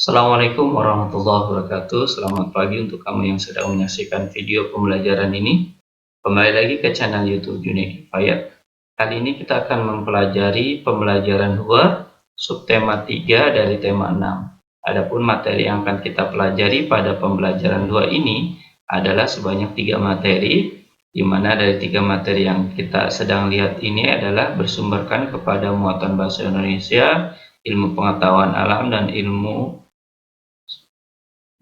Assalamualaikum warahmatullahi wabarakatuh. Selamat pagi untuk kamu yang sedang menyaksikan video pembelajaran ini. Kembali lagi ke channel YouTube Junaid Hidayat. Kali ini kita akan mempelajari pembelajaran 2 subtema 3 dari tema 6. Adapun materi yang akan kita pelajari pada pembelajaran 2 ini adalah sebanyak 3 materi, di mana dari 3 materi yang kita sedang lihat ini adalah bersumberkan kepada muatan bahasa Indonesia, ilmu pengetahuan alam,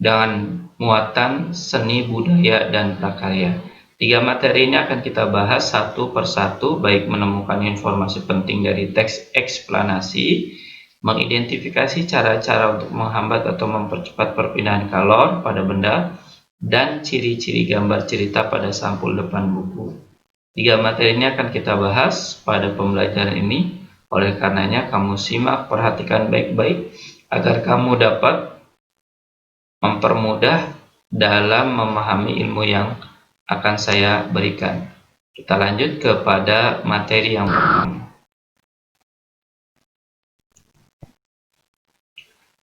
dan muatan seni budaya dan prakarya. 3 materi ini akan kita bahas satu persatu, baik menemukan informasi penting dari teks eksplanasi, mengidentifikasi cara-cara untuk menghambat atau mempercepat perpindahan kalor pada benda, dan ciri-ciri gambar cerita pada sampul depan buku. 3 materi ini akan kita bahas pada pembelajaran ini. Oleh karenanya kamu simak, perhatikan baik-baik agar kamu dapat mempermudah dalam memahami ilmu yang akan saya berikan. Kita lanjut kepada materi yang pertama.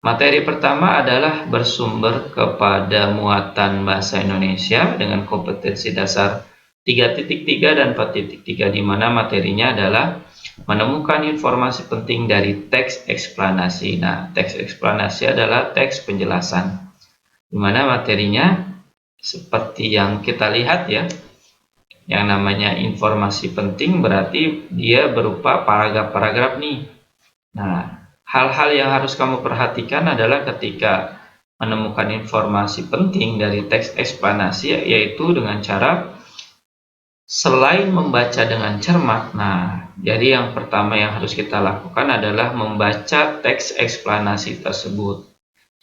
Materi pertama adalah bersumber kepada muatan bahasa Indonesia dengan kompetensi dasar 3.3 dan 4.3, di mana materinya adalah menemukan informasi penting dari teks eksplanasi. Nah, teks eksplanasi adalah teks penjelasan, di mana materinya seperti yang kita lihat ya. Yang namanya informasi penting berarti dia berupa paragraf-paragraf nih. Nah, hal-hal yang harus kamu perhatikan adalah ketika menemukan informasi penting dari teks eksplanasi, yaitu dengan cara selain membaca dengan cermat. Nah, jadi yang pertama yang harus kita lakukan adalah membaca teks eksplanasi tersebut.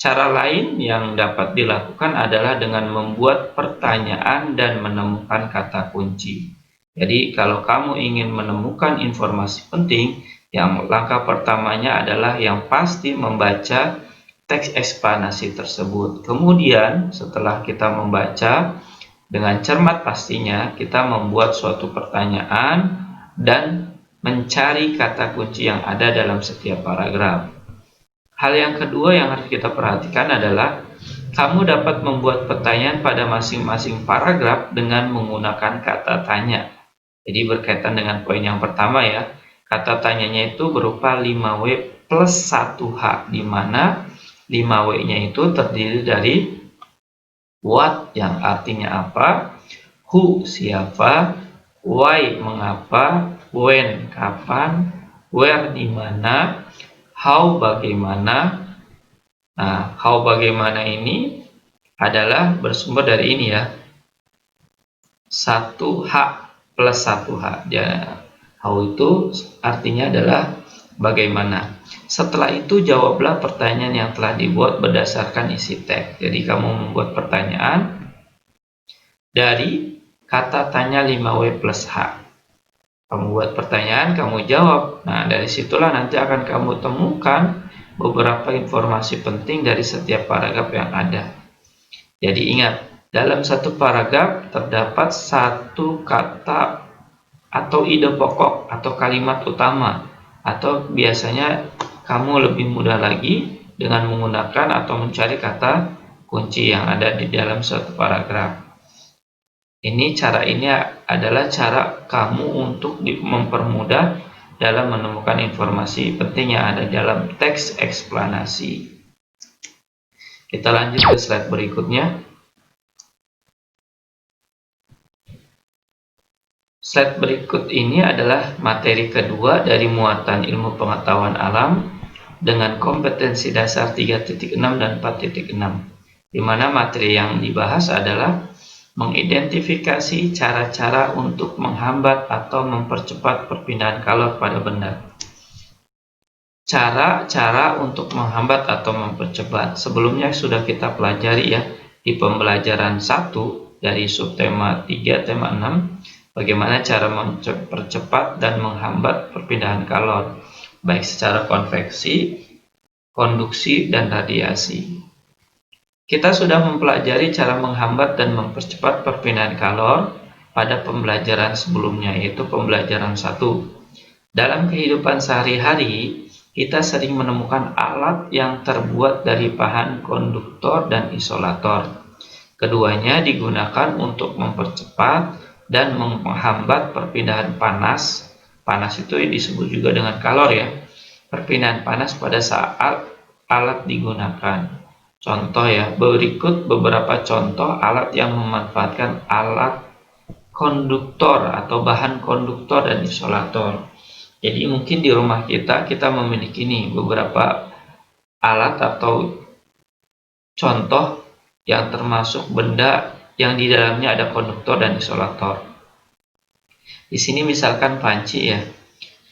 Cara lain yang dapat dilakukan adalah dengan membuat pertanyaan dan menemukan kata kunci. Jadi kalau kamu ingin menemukan informasi penting, yang langkah pertamanya adalah yang pasti membaca teks eksplanasi tersebut. Kemudian setelah kita membaca dengan cermat, pastinya kita membuat suatu pertanyaan dan mencari kata kunci yang ada dalam setiap paragraf. Hal yang kedua yang harus kita perhatikan adalah kamu dapat membuat pertanyaan pada masing-masing paragraf dengan menggunakan kata tanya. Jadi berkaitan dengan poin yang pertama ya, kata tanyanya itu berupa 5W plus 1H, di mana 5W-nya itu terdiri dari what yang artinya apa, who siapa, why mengapa, when kapan, where di mana, how bagaimana. Nah, how bagaimana ini adalah bersumber dari ini ya, 1H plus 1H. Ya, how itu artinya adalah bagaimana. Setelah itu jawablah pertanyaan yang telah dibuat berdasarkan isi teks. Jadi kamu membuat pertanyaan dari kata tanya 5W plus H. Kamu buat pertanyaan, kamu jawab. Nah, dari situlah nanti akan kamu temukan beberapa informasi penting dari setiap paragraf yang ada. Jadi ingat, dalam satu paragraf terdapat satu kata atau ide pokok atau kalimat utama, atau biasanya kamu lebih mudah lagi dengan menggunakan atau mencari kata kunci yang ada di dalam suatu paragraf. Cara ini adalah cara kamu untuk mempermudah dalam menemukan informasi penting yang ada dalam teks eksplanasi. Kita lanjut ke slide berikutnya. Slide berikut ini adalah materi kedua dari muatan ilmu pengetahuan alam dengan kompetensi dasar 3.6 dan 4.6, di mana materi yang dibahas adalah mengidentifikasi cara-cara untuk menghambat atau mempercepat perpindahan kalor pada benda. Cara-cara untuk menghambat atau mempercepat sebelumnya sudah kita pelajari ya di pembelajaran 1 dari subtema 3 tema 6, bagaimana cara mempercepat dan menghambat perpindahan kalor baik secara konveksi, konduksi, dan radiasi. Kita sudah mempelajari cara menghambat dan mempercepat perpindahan kalor pada pembelajaran sebelumnya, yaitu pembelajaran 1. Dalam kehidupan sehari-hari, kita sering menemukan alat yang terbuat dari bahan konduktor dan isolator. Keduanya digunakan untuk mempercepat dan menghambat perpindahan panas. Panas itu disebut juga dengan kalor ya. Perpindahan panas pada saat alat digunakan. Contoh ya, berikut beberapa contoh alat yang memanfaatkan alat konduktor atau bahan konduktor dan isolator. Jadi mungkin di rumah kita memiliki nih beberapa alat atau contoh yang termasuk benda yang di dalamnya ada konduktor dan isolator. Di sini misalkan panci ya.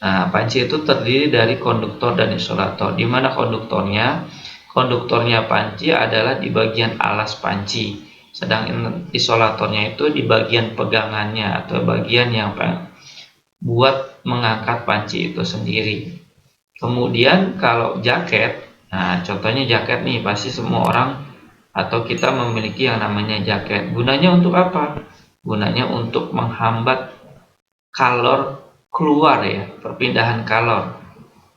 Nah, panci itu terdiri dari konduktor dan isolator. Di mana konduktornya? Konduktornya panci adalah di bagian alas panci. Sedang isolatornya itu di bagian pegangannya atau bagian yang buat mengangkat panci itu sendiri. Kemudian kalau jaket, nah contohnya jaket nih, pasti semua orang atau kita memiliki yang namanya jaket. Gunanya untuk apa? Gunanya untuk menghambat kalor keluar ya, perpindahan kalor.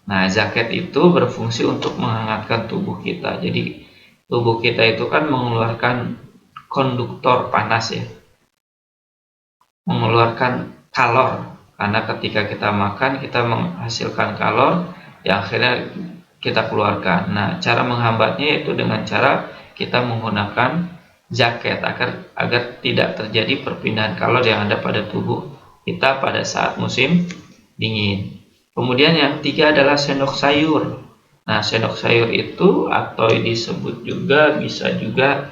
Nah, jaket itu berfungsi untuk menghangatkan tubuh kita. Jadi, tubuh kita itu kan mengeluarkan konduktor panas ya, mengeluarkan kalor. Karena ketika kita makan, kita menghasilkan kalor yang akhirnya kita keluarkan. Nah, cara menghambatnya yaitu dengan cara kita menggunakan jaket agar tidak terjadi perpindahan kalor yang ada pada tubuh kita pada saat musim dingin. Kemudian yang ketiga adalah sendok sayur. Nah, sendok sayur itu atau disebut juga bisa juga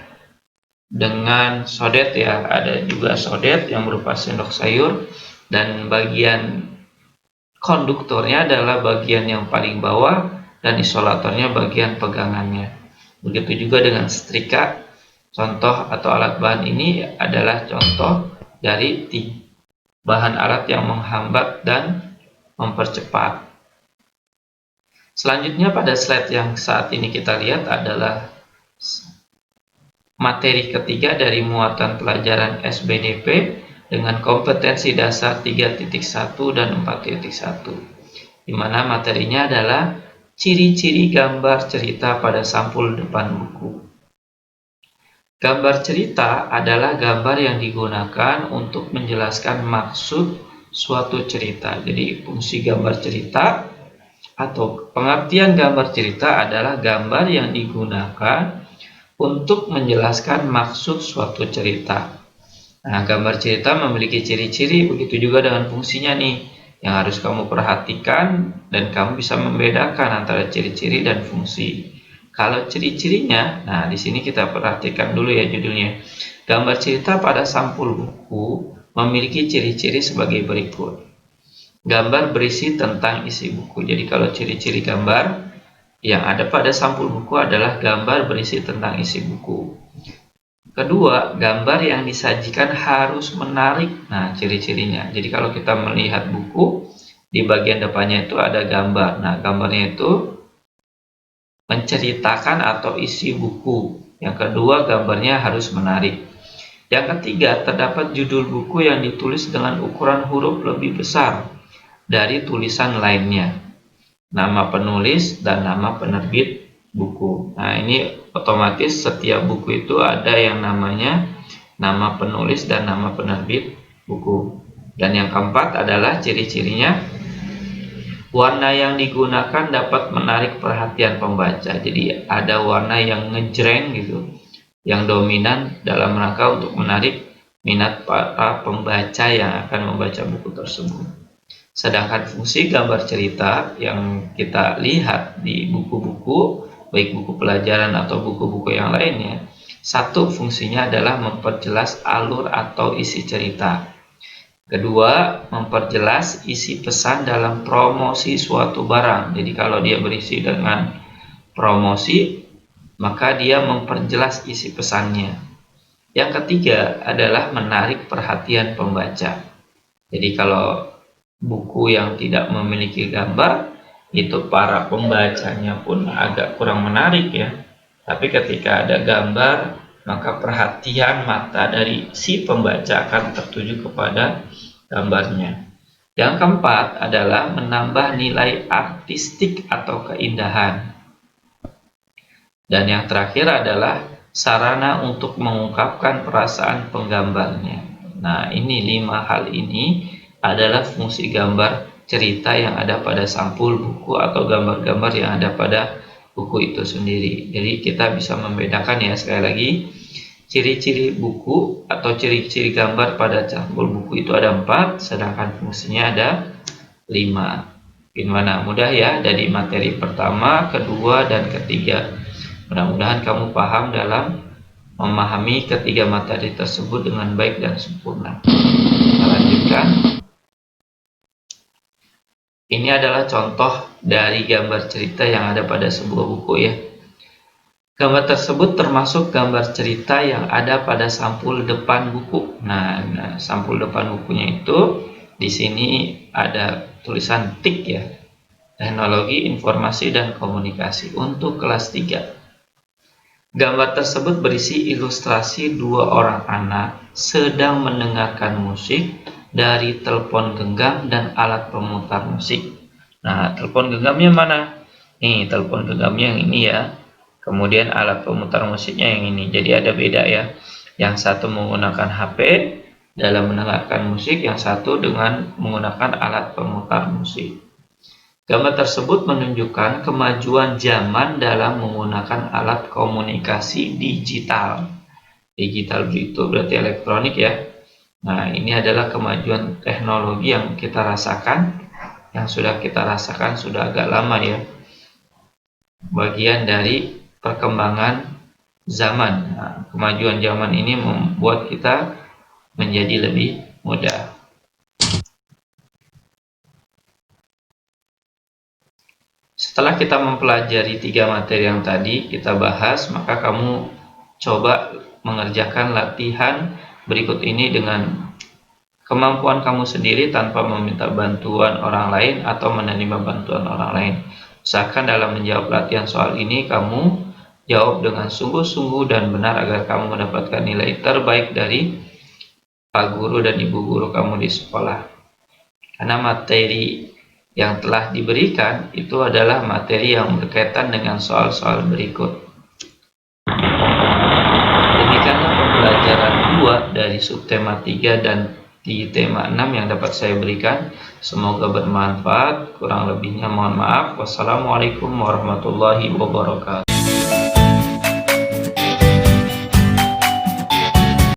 dengan sodet ya. Ada juga sodet yang berupa sendok sayur dan bagian konduktornya adalah bagian yang paling bawah dan isolatornya bagian pegangannya. Begitu juga dengan setrika. Contoh atau alat bahan ini adalah contoh dari bahan alat yang menghambat dan mempercepat. Selanjutnya pada slide yang saat ini kita lihat adalah materi ketiga dari muatan pelajaran SBDP dengan kompetensi dasar 3.1 dan 4.1, di mana materinya adalah ciri-ciri gambar cerita pada sampul depan buku. Gambar cerita adalah gambar yang digunakan untuk menjelaskan maksud suatu cerita. Jadi fungsi gambar cerita atau pengertian gambar cerita adalah gambar yang digunakan untuk menjelaskan maksud suatu cerita. Nah, gambar cerita memiliki ciri-ciri, begitu juga dengan fungsinya nih, yang harus kamu perhatikan dan kamu bisa membedakan antara ciri-ciri dan fungsi. Kalau ciri-cirinya, nah di sini kita perhatikan dulu ya judulnya. Gambar cerita pada sampul buku memiliki ciri-ciri sebagai berikut. Gambar berisi tentang isi buku. Jadi kalau ciri-ciri gambar yang ada pada sampul buku adalah gambar berisi tentang isi buku. Kedua, gambar yang disajikan harus menarik. Nah, ciri-cirinya. Jadi kalau kita melihat buku, di bagian depannya itu ada gambar. Nah, gambarnya itu menceritakan atau isi buku. Yang kedua, gambarnya harus menarik. Yang ketiga, terdapat judul buku yang ditulis dengan ukuran huruf lebih besar dari tulisan lainnya. Nama penulis dan nama penerbit buku. Nah, ini otomatis setiap buku itu ada yang namanya nama penulis dan nama penerbit buku. Dan yang keempat adalah ciri-cirinya. Warna yang digunakan dapat menarik perhatian pembaca. Jadi ada warna yang ngejreng gitu, yang dominan dalam rangka untuk menarik minat para pembaca yang akan membaca buku tersebut. Sedangkan fungsi gambar cerita yang kita lihat di buku-buku, baik buku pelajaran atau buku-buku yang lainnya, satu fungsinya adalah memperjelas alur atau isi cerita. Kedua, memperjelas isi pesan dalam promosi suatu barang. Jadi kalau dia berisi dengan promosi, maka dia memperjelas isi pesannya. Yang ketiga adalah menarik perhatian pembaca. Jadi kalau buku yang tidak memiliki gambar, itu para pembacanya pun agak kurang menarik ya. Tapi ketika ada gambar, maka perhatian mata dari si pembaca akan tertuju kepada gambarnya. Yang keempat adalah menambah nilai artistik atau keindahan. Dan yang terakhir adalah sarana untuk mengungkapkan perasaan penggambarnya. Nah, ini 5 hal ini adalah fungsi gambar cerita yang ada pada sampul buku atau gambar-gambar yang ada pada buku itu sendiri. Jadi kita bisa membedakan ya, sekali lagi, ciri-ciri buku atau ciri-ciri gambar pada sampul buku itu ada 4, sedangkan fungsinya ada 5. Gimana? Mudah ya dari materi pertama, kedua, dan ketiga. Mudah-mudahan kamu paham dalam memahami ketiga materi tersebut dengan baik dan sempurna. Kita lanjutkan. Ini adalah contoh dari gambar cerita yang ada pada sebuah buku ya. Gambar tersebut termasuk gambar cerita yang ada pada sampul depan buku. Nah, sampul depan bukunya itu di sini ada tulisan TIK ya. Teknologi Informasi dan Komunikasi untuk kelas 3. Gambar tersebut berisi ilustrasi 2 orang anak sedang mendengarkan musik dari telepon genggam dan alat pemutar musik. Nah, telepon genggamnya mana? Nih, telepon genggamnya yang ini ya. Kemudian alat pemutar musiknya yang ini. Jadi ada beda ya. Yang satu menggunakan HP dalam mendengarkan musik, yang satu dengan menggunakan alat pemutar musik. Gambar tersebut menunjukkan kemajuan zaman dalam menggunakan alat komunikasi digital. Digital itu berarti elektronik ya. Nah, ini adalah kemajuan teknologi yang kita rasakan, yang sudah kita rasakan sudah agak lama ya. Bagian dari perkembangan zaman. Nah, kemajuan zaman ini membuat kita menjadi lebih mudah. Setelah kita mempelajari 3 materi yang tadi kita bahas, maka kamu coba mengerjakan latihan berikut ini dengan kemampuan kamu sendiri tanpa meminta bantuan orang lain atau menerima bantuan orang lain. Usahakan dalam menjawab latihan soal ini kamu jawab dengan sungguh-sungguh dan benar agar kamu mendapatkan nilai terbaik dari Pak Guru dan Ibu Guru kamu di sekolah. Karena materi yang telah diberikan itu adalah materi yang berkaitan dengan soal-soal berikut. Demikianlah pembelajaran 2 dari subtema 3 dan di tema 6 yang dapat saya berikan. Semoga bermanfaat. Kurang lebihnya mohon maaf. Wassalamualaikum warahmatullahi wabarakatuh.